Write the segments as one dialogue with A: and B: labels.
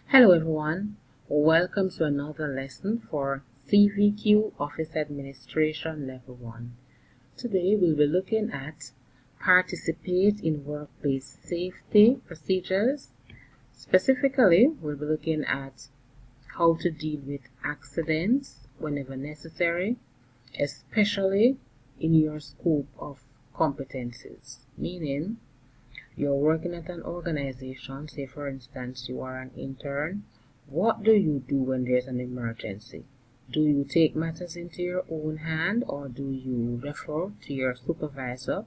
A: Hello everyone, welcome to another lesson for CVQ Office Administration Level 1. Today we'll be looking at participate in workplace safety procedures. Specifically, we'll be looking at how to deal with accidents whenever necessary, especially in your scope of competencies, meaning you're working at an organization. Say for instance you are an intern. What do you do when there's an emergency? Do you take matters into your own hand, or do you refer to your supervisor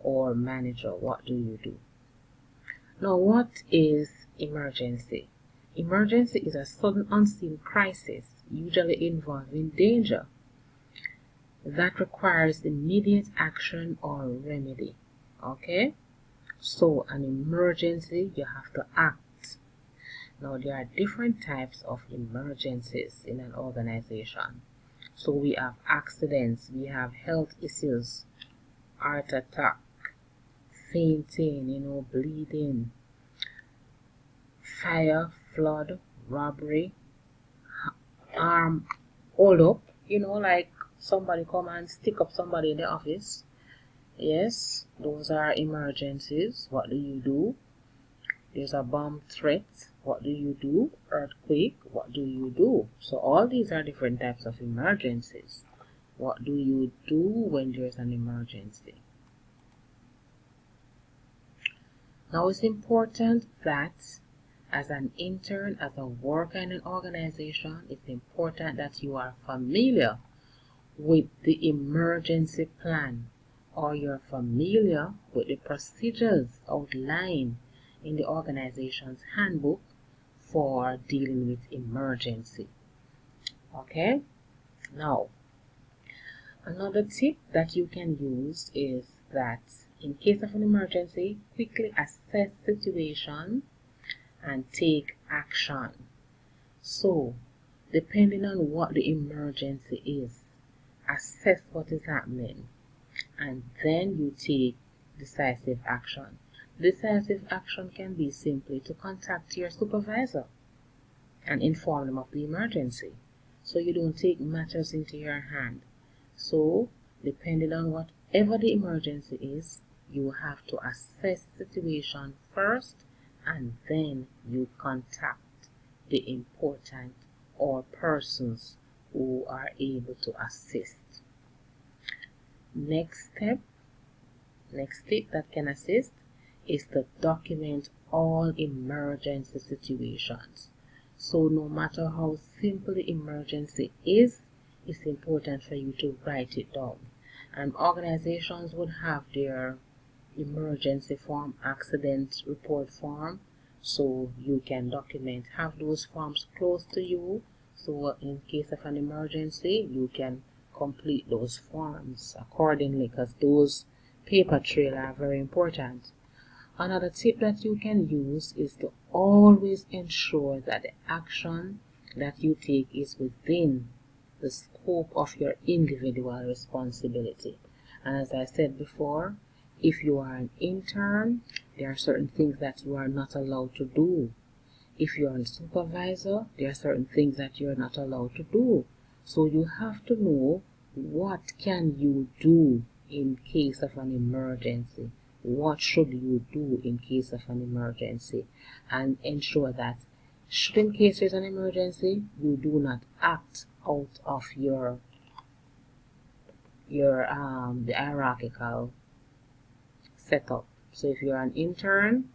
A: or manager? What do you do? Now, what is emergency? Emergency is a sudden unseen crisis, usually involving danger, that requires immediate action or remedy. Okay? So, an emergency, you have to act. Now, there are different types of emergencies in an organization. So, we have accidents, we have health issues, heart attack, fainting, bleeding, fire, flood, robbery, arm, hold up, like somebody come and stick up somebody in the office. Yes, those are emergencies. What do you do? There's a bomb threat. What do you do? Earthquake. What do you do? So all these are different types of emergencies. What do you do when there's an emergency? Now it's important that as an intern, as a worker in an organization, it's important that you are familiar with the emergency plan, or you're familiar with the procedures outlined in the organization's handbook for dealing with emergency. Okay? Now, another tip that you can use is that in case of an emergency, quickly assess the situation and take action. So, depending on what the emergency is, assess what is happening, and then you take decisive action. Decisive action can be simply to contact your supervisor and inform them of the emergency, so you don't take matters into your hand. So, depending on whatever the emergency is, you have to assess the situation first, and then you contact the important or persons who are able to assist. Next step that can assist is to document all emergency situations. So no matter how simple the emergency is, it's important for you to write it down. And organizations would have their emergency form, accident report form, so you can document, have those forms close to you, so in case of an emergency you can complete those forms accordingly, because those paper trail are very important. Another tip that you can use is to always ensure that the action that you take is within the scope of your individual responsibility. And as I said before, if you are an intern, there are certain things that you are not allowed to do. If you are a supervisor, there are certain things that you are not allowed to do. So you have to know what can you do in case of an emergency. What should you do in case of an emergency? And ensure that should in case there's an emergency, you do not act out of the hierarchical setup. So if you're an intern,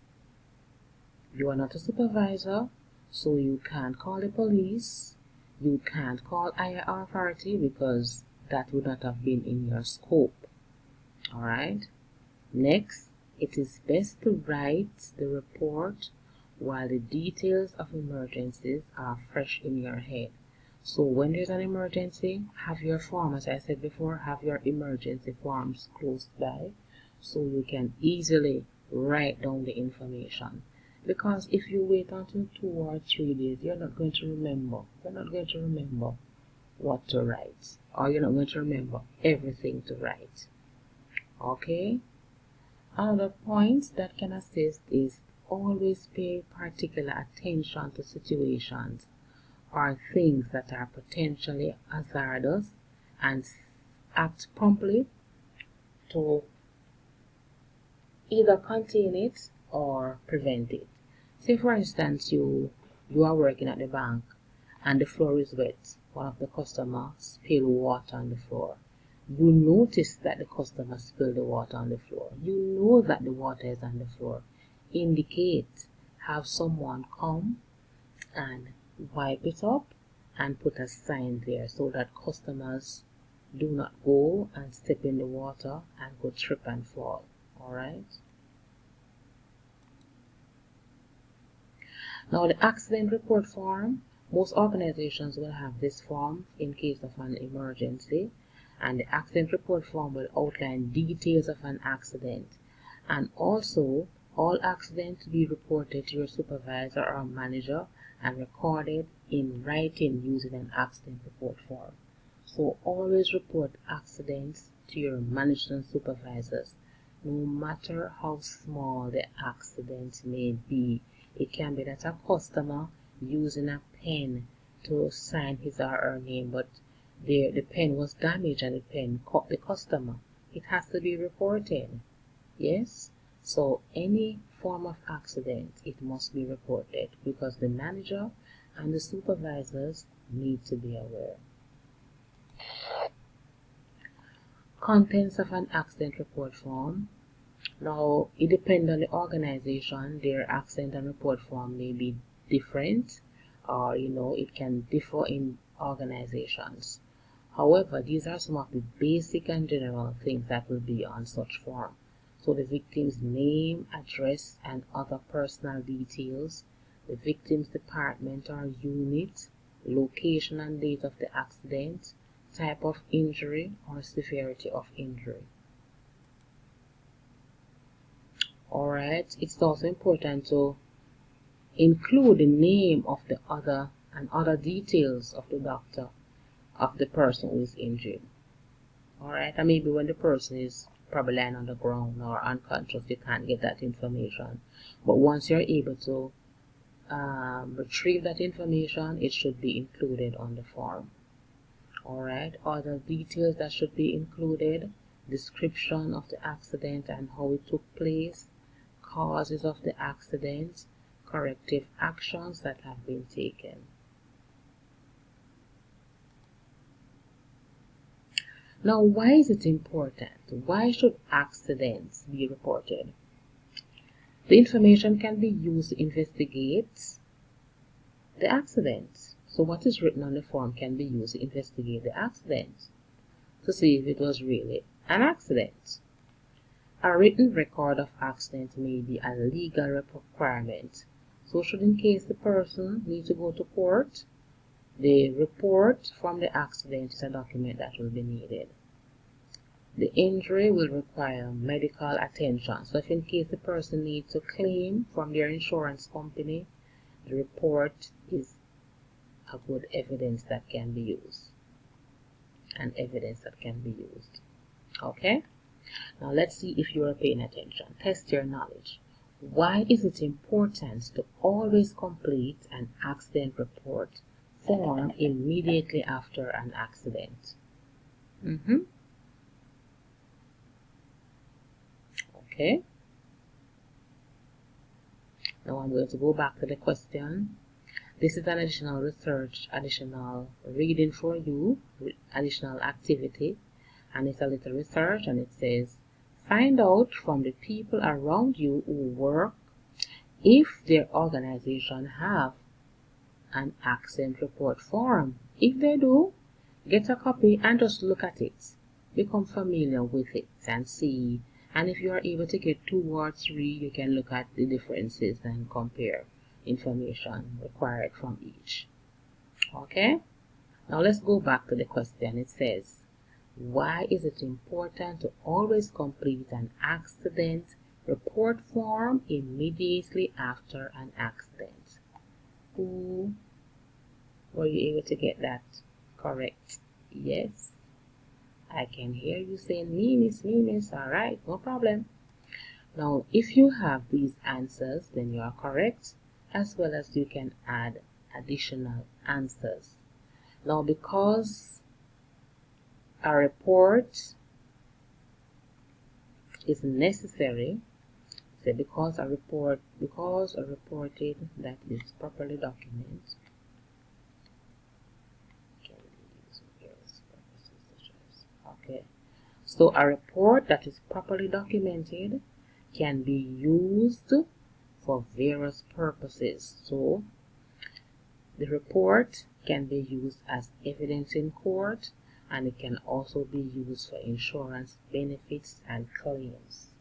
A: you are not a supervisor, so you can't call the police, you can't call higher authority, because that would not have been in your scope. Alright? Next, it is best to write the report while the details of emergencies are fresh in your head. So when there's an emergency, have your form, as I said before, have your emergency forms close by, so you can easily write down the information. Because if you wait until 2 or 3 days, you're not going to remember. You're not going to remember what to write, or you're not going to remember everything to write. Okay? Another point that can assist is always pay particular attention to situations or things that are potentially hazardous and act promptly to either contain it or prevent it. Say for instance you are working at the bank and the floor is wet. One of the customers spilled water on the floor. You notice that the customer spilled the water on the floor. You know that the water is on the floor. Indicate, have someone come and wipe it up and put a sign there so that customers do not go and step in the water and go trip and fall. Alright? Now the accident report form, most organizations will have this form in case of an emergency, and the accident report form will outline details of an accident, and also all accidents to be reported to your supervisor or manager and recorded in writing using an accident report form. So always report accidents to your managers and supervisors, no matter how small the accident may be. It can be that a customer using a pen to sign his or her name, but the pen was damaged and the pen cut the customer. It has to be reported. Yes? So any form of accident, it must be reported because the manager and the supervisors need to be aware. Contents of an accident report form. Now, it depends on the organization. Their accident and report form may be different, or it can differ in organizations. However, these are some of the basic and general things that will be on such form. So the victim's name, address, and other personal details, the victim's department or unit, location and date of the accident, type of injury or severity of injury. Alright, it's also important to include the name of the other and other details of the doctor of the person who is injured. Alright, and maybe when the person is probably lying on the ground or unconscious, you can't get that information. But once you're able to retrieve that information, it should be included on the form. Alright, other details that should be included: description of the accident and how it took place, causes of the accident, corrective actions that have been taken. Now, why is it important? Why should accidents be reported? The information can be used to investigate the accident. So what is written on the form can be used to investigate the accident, to see if it was really an accident. A written record of accident may be a legal requirement. So should in case the person needs to go to court, the report from the accident is a document that will be needed. The injury will require medical attention. So if in case the person needs to claim from their insurance company, the report is a good evidence that can be used. Okay? Now let's see if you are paying attention. Test your knowledge. Why is it important to always complete an accident report form immediately after an accident? Okay. Now I'm going to go back to the question. This is an additional research, additional reading for you, additional activity, and it's a little research, and it says, find out from the people around you who work if their organization have an accident report form. If they do, get a copy and just look at it. Become familiar with it and see. And if you are able to get 2 or 3, you can look at the differences and compare information required from each. Okay? Now let's go back to the question. It says, why is it important to always complete an accident report form immediately after an accident? Who were you able to get that correct? Yes, I can hear you saying me, miss. Alright, no problem. Now, if you have these answers, then you are correct, as well as you can add additional answers. Now, because a report is necessary, say because a reported that is properly documented can be used for various purposes such as, okay. So a report that is properly documented can be used for various purposes. So the report can be used as evidence in court, and it can also be used for insurance benefits and claims.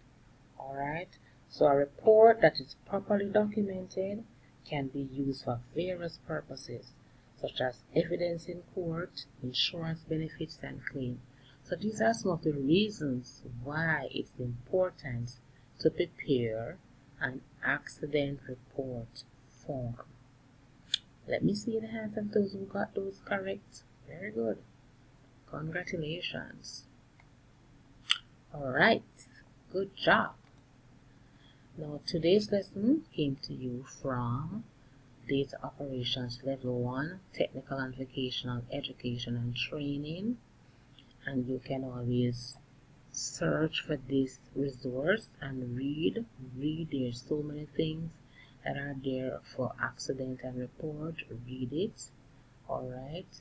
A: Alright, so a report that is properly documented can be used for various purposes, such as evidence in court, insurance benefits, and claims. So these are some of the reasons why it's important to prepare an accident report form. Let me see the hands of those who got those correct. Very good. Congratulations. Alright, good job. Now today's lesson came to you from Data Operations Level 1, Technical and Vocational Education and Training. And you can always search for this resource and read. There's so many things that are there for accident and report. Read it. Alright,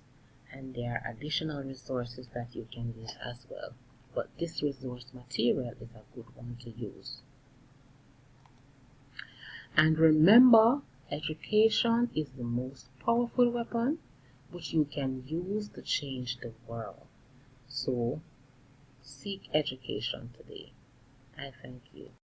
A: and there are additional resources that you can use as well, but this resource material is a good one to use. And remember, education is the most powerful weapon which you can use to change the world. So seek education today. I thank you.